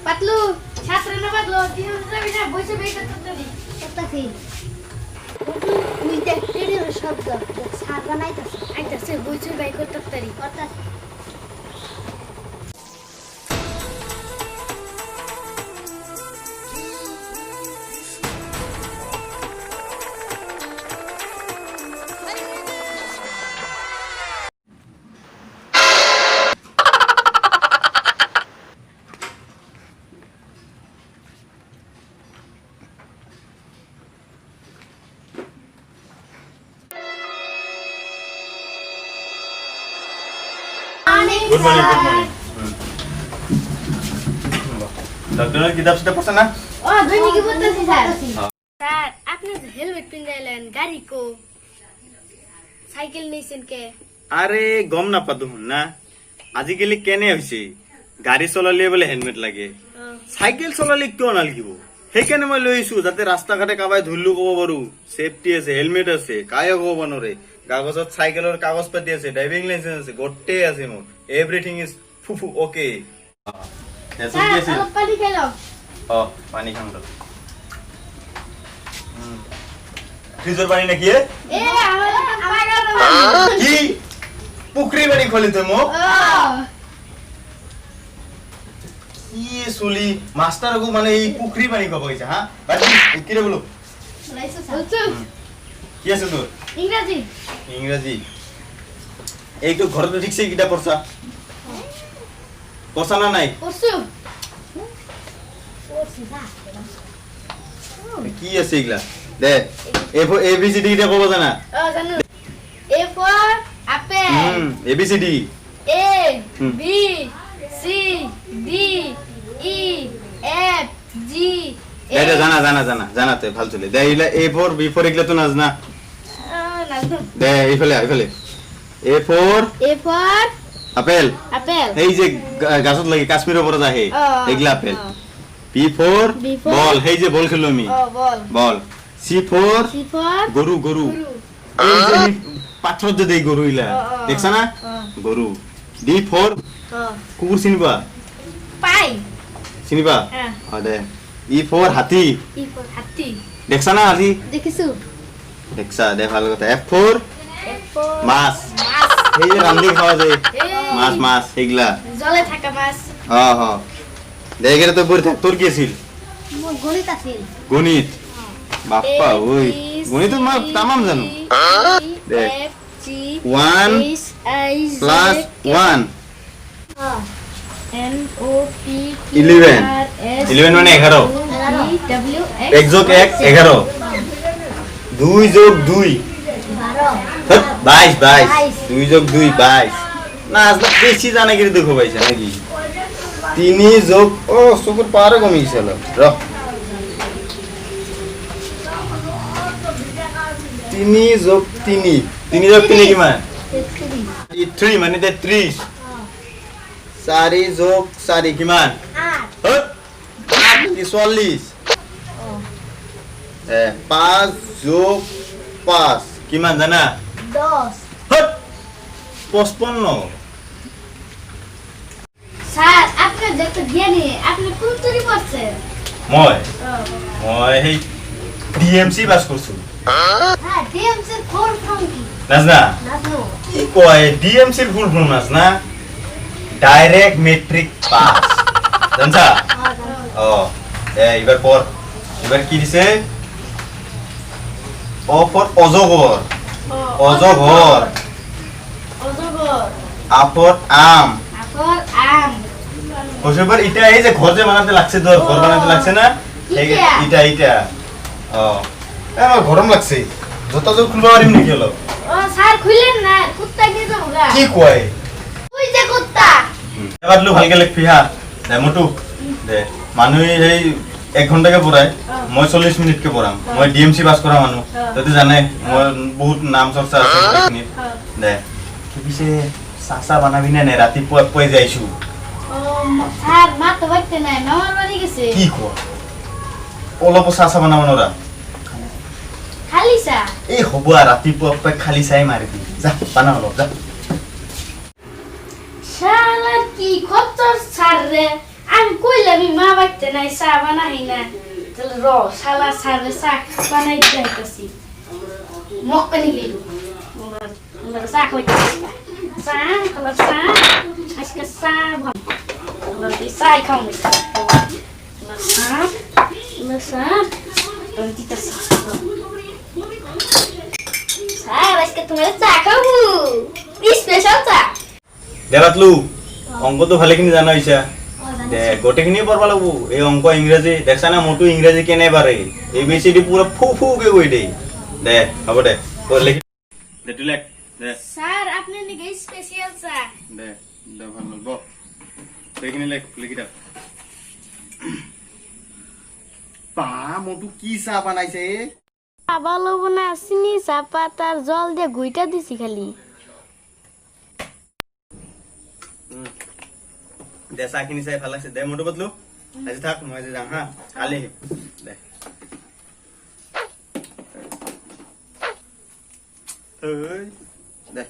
পাতলু ছাত্র না পাতলু দিন যাবি না বসে বেটা তত্তরি তত্তাছি তুই দেখ টেডির শব্দ সার বানাইতাছে আইতাছে বসে বাই কর তত্তরি কথা Good morning, good morning. ডক্টরের কিতাব সেটা পড়ছ না? ও ধনী কি বলতেছি স্যার স্যার আপনি হেলমেট পিন্দাইলেন গাড়ি কো সাইকেল নিছেন কে আরে গম না পাদু না আজিকালি কেনে হইছে গাড়ি চলালে বলে হেলমেট লাগে সাইকেল চলালে কিয় নালগিব সেইকাৰণে মই লৈ আহিছো যাতে ৰাস্তা ঘাটে কাবাই ধুল্লু কব পাৰো সেফটি আছে হেলমেট আছে কায় কব নৰে কাগজত সাইকেলৰ কাগজ পাতি আছে ড্ৰাইভিং লাইসেন্স আছে গোটেই আছে মোৰ এভৰিথিং ইজ ফুফু ওকে স্যার অলপ পানি খেলো ও পানি খাম তো ফ্রিজের পানি নাকি এ আমার কি পুকুরি পানি খলি তো মো কি সুলি মাস্টার গো মানে এই পুকুরি পানি কব কইছে হ্যাঁ বাকি কি রে বলো বলছো কি আছে তোর ইংরেজি ইংরেজি এই তো ঘরে তো ঠিকছে কিটা পড়ছা পড়ছা না নাই পড়ছো কি আছে এগুলা দে এবিসিডি কিটা কব জানা জানো A for apple A B C D A B C D E F G এটা জানা জানা জানা জানাতে ভালো চলে দে এগুলা এ ফর বি ফর এগুলা তো নাজ না দে এইফালে এ ফর আপেল আপেল এই যে গাছত লাগি কাশ্মীরের উপরে যায় এগুলা আপেল বি ফর বল এই যে বল খেলো আমি বল সি ফর গরু গরু এই যে পাথর যে দেই গরু ইলা দেখছ না গরু ডি ফর কুকুর চিনিবা পাই চিনিবা দে ই ফর হাতি দেখছ না হাতি দেখিছো দেখছা দে ভালো কথা এফ ফর মাছ এই যে রান্ধি খাওয়া যায় মাছ মাছ এগুলা জলে থাকা মাছ হ দেখে তো বই থাক তোর কি ছিল মোর গণিত আছিল গণিত বাপ্পা ওই গণিত মা তামাম জানো দেখ 1 plus 1 N O P Q 11 R S 11 মানে 11 W X 1 যোগ 1 11 2 যোগ 2 22 2 যোগ 2 22 না আজ বেশি জানা কি দেখো পাইছে নাকি 3 যোগ ও সুপার পাওয়ার কমে গেছিল র 3 যোগ 3 যোগ 3 কিমান 3 মানে 30 4 যোগ 4 কিমান 8 40 5 যোগ 5 কিমান জানা 10 55 স্যার আপনি যত জ্ঞানী আপনি কোন তরি পড়ছেন মই সেই ডিএমসি পাস করছো হ্যাঁ ডিএমসি ফুল ফর্ম কি নাজ না নাজনো কি কয় ডিএমসি এর ফুল ফর্ম নাজ না ডাইরেক্ট মেট্রিক পাস জানছা ও এবার পর এবার কি দিছে ও ফর অজগর অজগর অজগর আপর আম আপর আম হোসেবার এটা এই যে ঘর যে বানাতে লাগছে তো ঘর বানাতে লাগছে না এটা ও আমার গরম লাগছে জুতা জোর খুলবা পারিম নাকি হলো ও স্যার খুলেন না কুত্তা নিয়ে যাবো গা কি কয় ওই যে কুত্তা এবার লো ভালকে লিখবি হা দে মোটু দে মানুহে এই 1 ঘন্টাকে পড়ায় মই 40 মিনিটকে পড়াম মই ডিএমসি পাস করা মানুহ যদি জানে মই বহুত নাম চর্চা আছে এইখিনিত দে কি পিছে চাচা বানাবি নে ৰাতিপুৱা পই যাইছো ও স্যার মা তো বাইতে নাই মামার বাড়ি গেছে কি কয় অলপ চাচা বানাব নৰা খালি চা এই হ'ব ৰাতিপুৱা পই খালি চাই মাৰি দি যা বানা অলপ যা শালার কি খচ্চর স্যার রে আমি কইলাম মা বাড়তে নাই চা বানাই না তাহলে র শালা সারে চা বানাই যাইতাছি মক্কা নিলি আমরা চা খাইতাছি চা খালা চা আজকে চা ভাম আমরা চা খাওয়া চা চা দিতাছি স্যার আজকে তোমার চা খাবো স্পেশাল চা দেখাতলু অঙ্ক তো ভালেখিনি জানা হইছা দে গোটেখিনি পড়বা লাগবো এই অঙ্ক ইংরেজি দেখছা না মোটু ইংরেজি কেনে পারে এবিসিডি পুরো ফু ফু কে কই দেই দে হ'ব দে পড় লিখি দে তুই লেখ দে স্যার আপনি নাকি স্পেশাল চা দে দে ভাল বলবো সেইখিনি লেখ লিখি দাও পা মোটু কি চা বানাইছে আবার লব না চিনি চাপাত আর জল দিয়ে গুইটা দিছি খালি দে চাখিনি চাই ভাল লাগছে দে মোটু বদলু আজি থাক মই আজি যাম হা কালি আহিম দে দে